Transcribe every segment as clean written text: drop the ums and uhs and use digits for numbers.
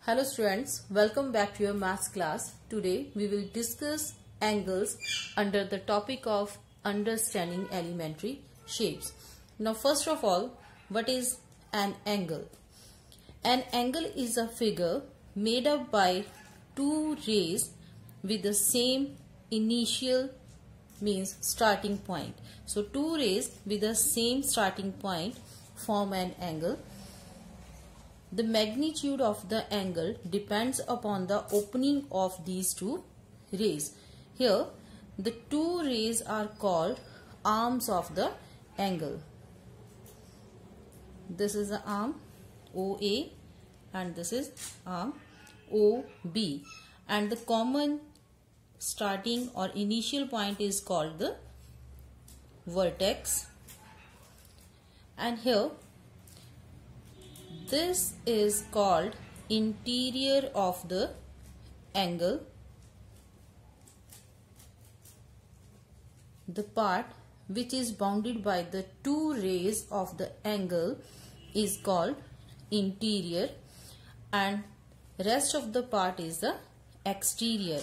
Hello students, welcome back to your maths class. Today we will discuss angles under the topic of understanding elementary shapes. Now first of all, what is an angle? An angle is a figure made up by two rays with the same initial means starting point. So two rays with the same starting point form an angle. The magnitude of the angle depends upon the opening of these two rays. Here, the two rays are called arms of the angle. This is the arm OA and this is arm OB. And the common starting or initial point is called the vertex. And here, this is called interior of the angle. The part which is bounded by the two rays of the angle is called interior, and rest of the part is the exterior.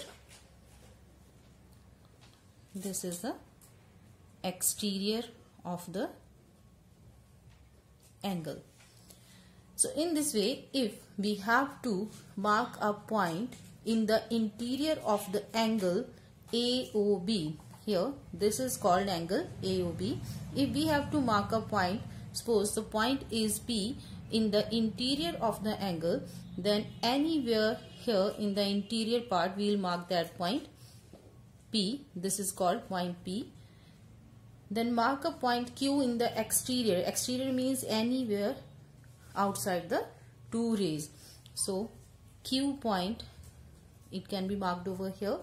This is the exterior of the angle. So in this way, if we have to mark a point in the interior of the angle AOB, here this is called angle AOB. If we have to mark a point, suppose the point is P in the interior of the angle, then anywhere here in the interior part we will mark that point P. This is called point P. Then mark a point Q in the exterior. Exterior means anywhere outside the two rays. So Q point, it can be marked over here.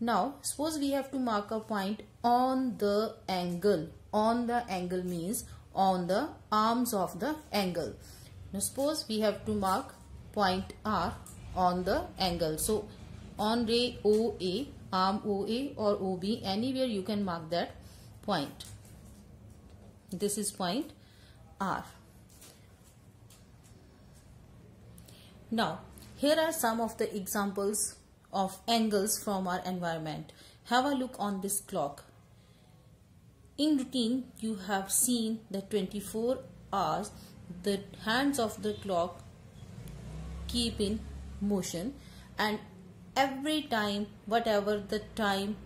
Now suppose we have to mark a point on the angle. On the angle means on the arms of the angle. Now suppose we have to mark point R on the angle. So on ray OA, arm OA or OB, anywhere you can mark that point. This is point R. Now, here are some of the examples of angles from our environment. Have a look on this clock. In routine, you have seen that 24 hours, the hands of the clock keep in motion, and every time, whatever the time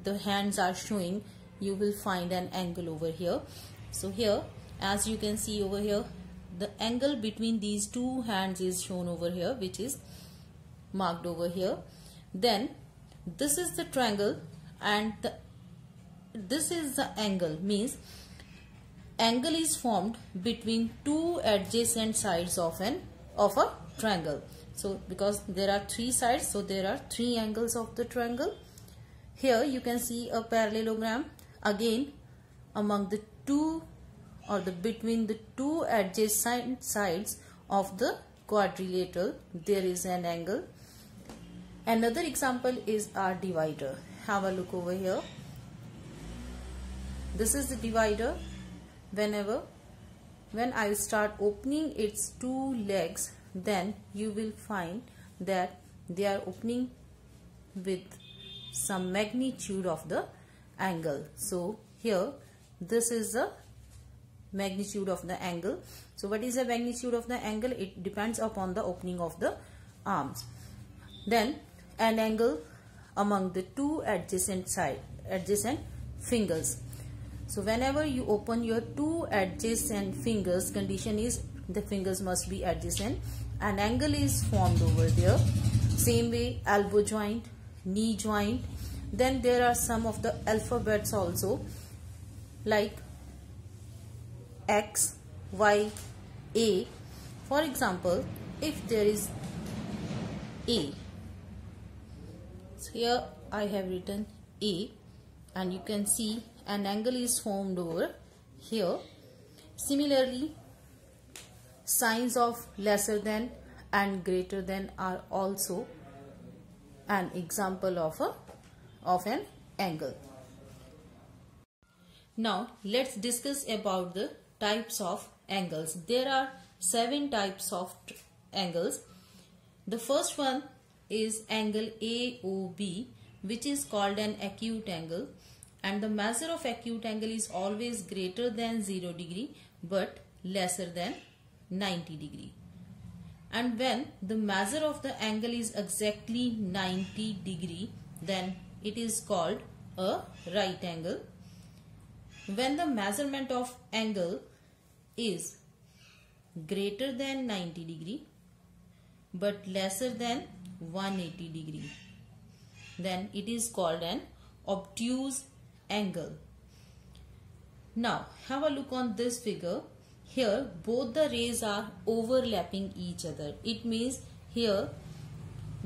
the hands are showing, you will find an angle over here. So here, as you can see over here, the angle between these two hands is shown over here, which is marked over here. Then this is the triangle and this is the angle, means angle is formed between two adjacent sides of a triangle. So because there are three sides, so there are three angles of the triangle. Here you can see a parallelogram. Again, among the two or between the two adjacent sides of the quadrilateral, there is an angle. Another example is our divider. Have a look over here. This is the divider. When I start opening its two legs, then you will find that they are opening with some magnitude of the angle. So here, this is the magnitude of the angle. So what is the magnitude of the angle? It depends upon the opening of the arms. Then an angle among the two adjacent fingers. So whenever you open your two adjacent fingers, condition is the fingers must be adjacent. An angle is formed over there. Same way, elbow joint, knee joint. Then there are some of the alphabets also, like X, Y, A. For example, if there is A, so here I have written A, and you can see an angle is formed over here. Similarly, signs of lesser than and greater than are also an example of an angle. Now let's discuss about the types of angles. There are 7 types of angles. The first one is angle AOB, which is called an acute angle, and the measure of acute angle is always greater than 0 degree but lesser than 90 degree. And when the measure of the angle is exactly 90 degree, then it is called a right angle. When the measurement of angle is greater than 90 degree but lesser than 180 degree, then it is called an obtuse angle. Now have a look on this figure. Here both the rays are overlapping each other. It means here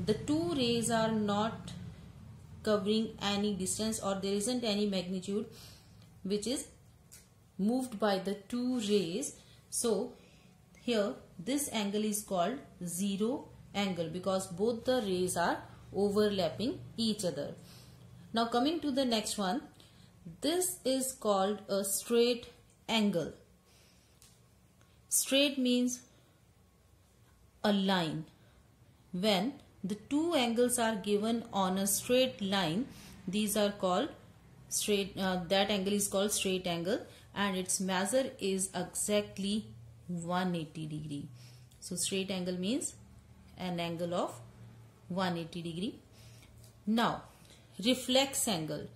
the two rays are not covering any distance, or there isn't any magnitude which is moved by the two rays. So here this angle is called zero angle because both the rays are overlapping each other. Now coming to the next one, this is called a straight angle. Straight means a line. When the two angles are given on a straight line, these are called straight, that angle is called straight angle, and its measure is exactly 180 degree. So straight angle means an angle of 180 degree. Now reflex angle.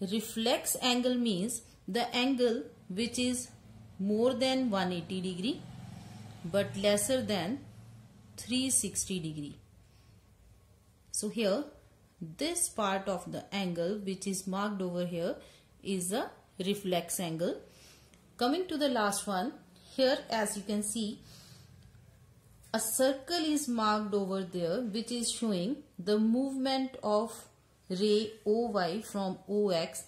Reflex angle means the angle which is more than 180 degree but lesser than 360 degree. So here this part of the angle which is marked over here is a reflex angle. Coming to the last one, here as you can see a circle is marked over there which is showing the movement of ray OY from OX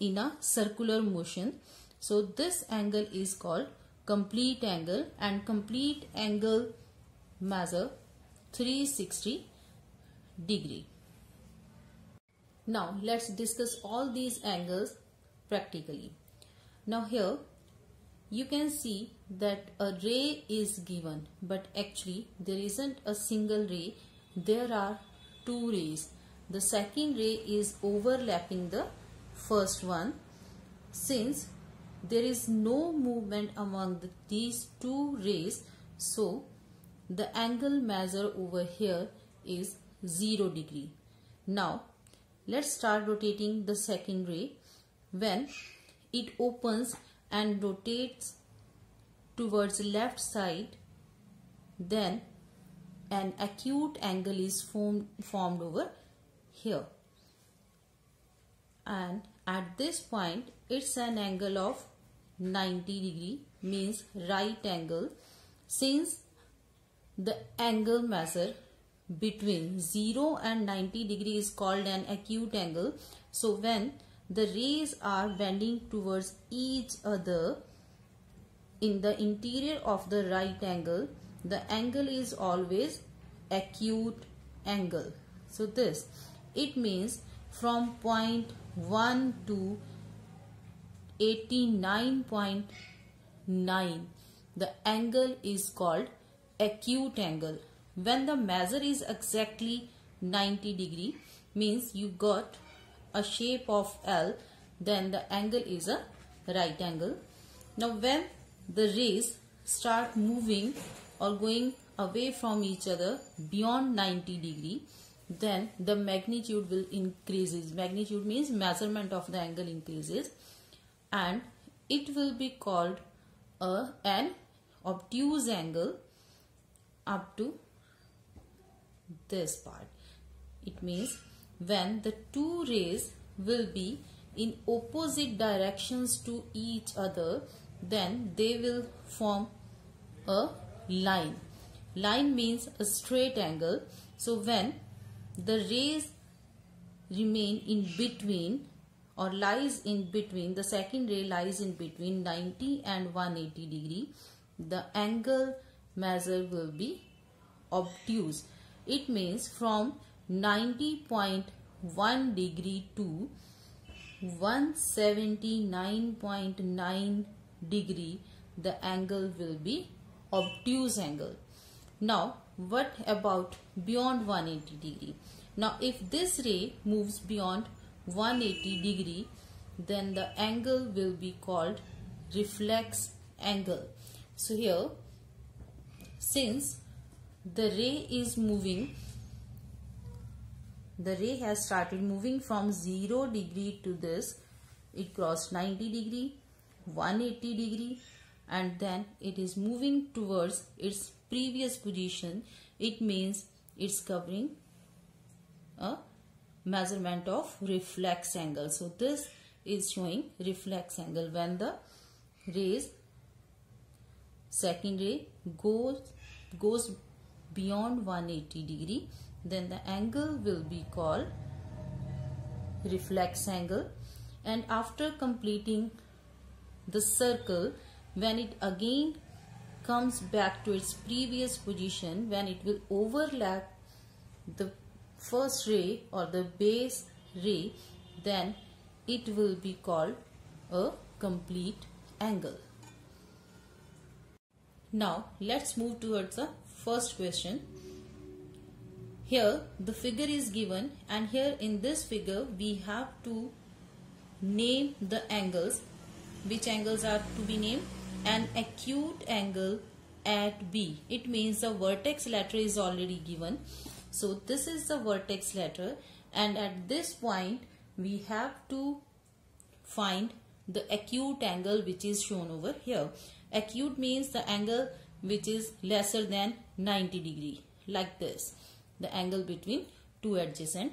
in a circular motion. So this angle is called complete angle, and complete angle measure 360 degree. Now let's discuss all these angles practically. Now here you can see that a ray is given, but actually there isn't a single ray, there are two rays. The second ray is overlapping the first one. Since there is no movement among these two rays, so the angle measure over here is 0 degree. Now let's start rotating the second ray. When it opens and rotates towards left side, then an acute angle is formed over here, and at this point it's an angle of 90 degree, means right angle. Since the angle measure between 0 and 90 degree is called an acute angle, so when the rays are bending towards each other in the interior of the right angle, the angle is always acute angle. So this, it means from point 1 to 89.9, the angle is called acute angle. When the measure is exactly 90 degree, means you got a shape of L, then the angle is a right angle. Now when the rays start moving or going away from each other beyond 90 degree, then the magnitude will increases. Magnitude means measurement of the angle increases, and it will be called an obtuse angle up to this part. It means when the two rays will be in opposite directions to each other, then they will form a line. Line means a straight angle. So when the rays remain in between or lies in between, the second ray lies in between 90 and 180 degree, the angle measure will be obtuse. It means from 90.1 degree to 179.9 degree, the angle will be obtuse angle. Now what about beyond 180 degree? Now if this ray moves beyond 180 degree, then the angle will be called reflex angle. So here, since the ray is moving, the ray has started moving from 0 degree to this, it crossed 90 degree, 180 degree, and then it is moving towards its previous position. It means it's covering a measurement of reflex angle. So this is showing reflex angle. When the rays, second ray goes beyond 180 degree, then the angle will be called reflex angle. And after completing the circle, when it again comes back to its previous position, when it will overlap the first ray or the base ray, then it will be called a complete angle. Now let's move towards the first question. Here the figure is given, and here in this figure we have to name the angles. Which angles are to be named? An acute angle at B. It means the vertex letter is already given. So this is the vertex letter, and at this point we have to find the acute angle which is shown over here. Acute means the angle which is lesser than 90 degree, like this, the angle between two adjacent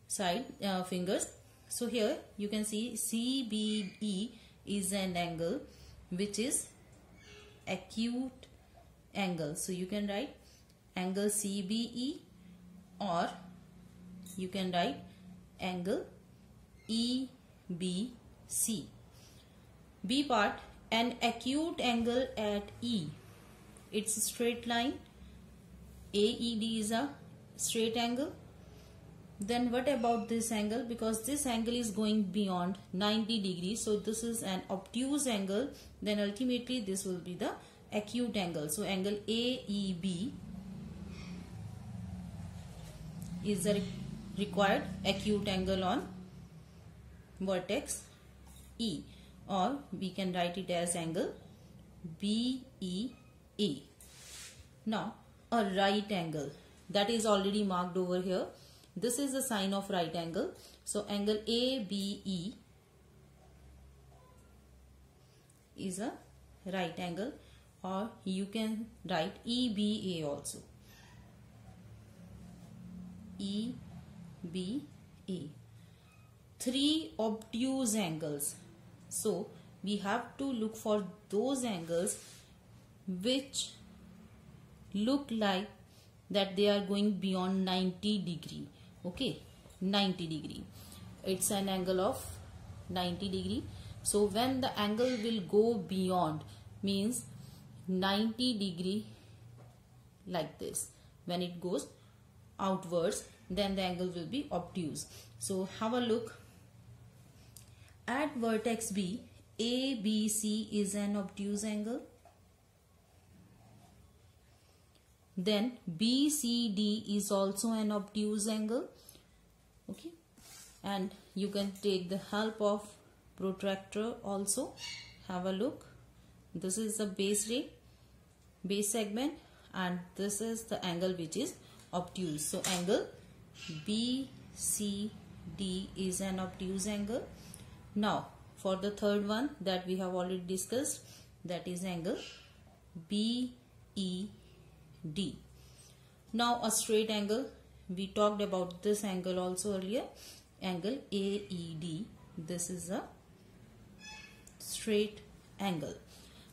side fingers. So here you can see CBE is an angle which is acute angle. So you can write angle CBE, or you can write angle EBC. B part, an acute angle at E. It's a straight line. AED is a straight angle. Then what about this angle? Because this angle is going beyond 90 degrees, so this is an obtuse angle. Then ultimately this will be the acute angle. So angle AEB is the required acute angle on vertex E, or we can write it as angle BEA. Now a right angle, that is already marked over here. This is the sign of right angle. So angle ABE is a right angle, or you can write EBA also. EBA. Three obtuse angles. So we have to look for those angles which look like that they are going beyond 90 degree. Okay, 90 degree. It's an angle of 90 degree. So when the angle will go beyond, means 90 degree like this. When it goes outwards, then the angle will be obtuse. So have a look. At vertex B, ABC is an obtuse angle. Then BCD is also an obtuse angle. Okay, and you can take the help of protractor also. Have a look. This is the base ray, base segment, and this is the angle which is obtuse. So angle BCD is an obtuse angle. Now for the third one that we have already discussed, that is angle BED. Now a straight angle, we talked about this angle also earlier, angle AED. This is a straight angle.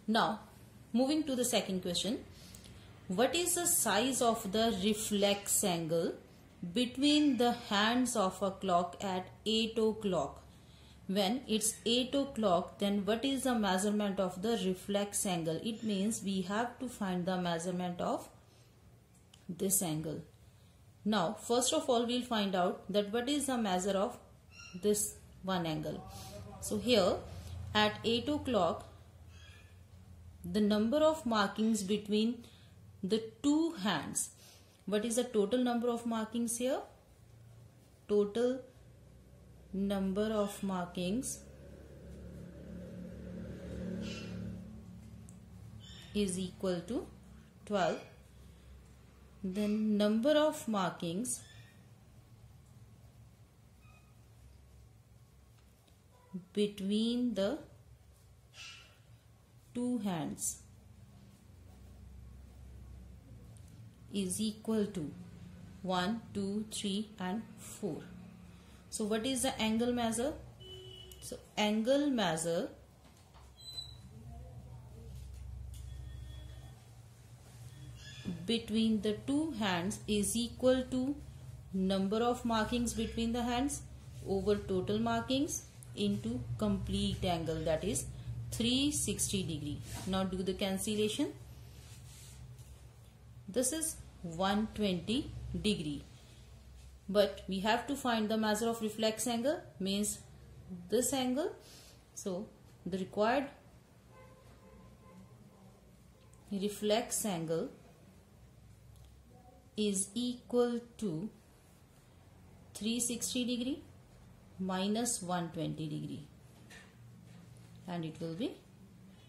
Now moving to the second question, what is the size of the reflex angle between the hands of a clock at 8 o'clock? When it's 8 o'clock, then what is the measurement of the reflex angle? It means we have to find the measurement of this angle. Now first of all we'll find out that what is the measure of this one angle. So here at 8 o'clock, the number of markings between the two hands. What is the total number of markings here? Total number of markings is equal to 12. Then number of markings between the two hands is equal to 1, 2, 3 and 4. So what is the angle measure? So angle measure between the two hands is equal to number of markings between the hands over total markings into complete angle, that is 360 degree. Now do the cancellation. This is 120 degree. But we have to find the measure of reflex angle, means this angle. So the required reflex angle is equal to 360 degree minus 120 degree, and it will be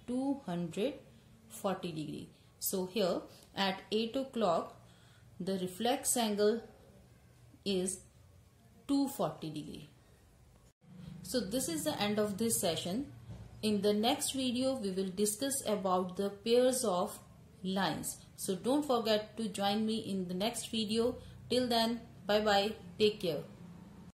240 degree. So here at 8 o'clock the reflex angle is 240 degree. So this is the end of this session. In the next video we will discuss about the pairs of lines. So don't forget to join me in the next video. Till then, bye bye, take care.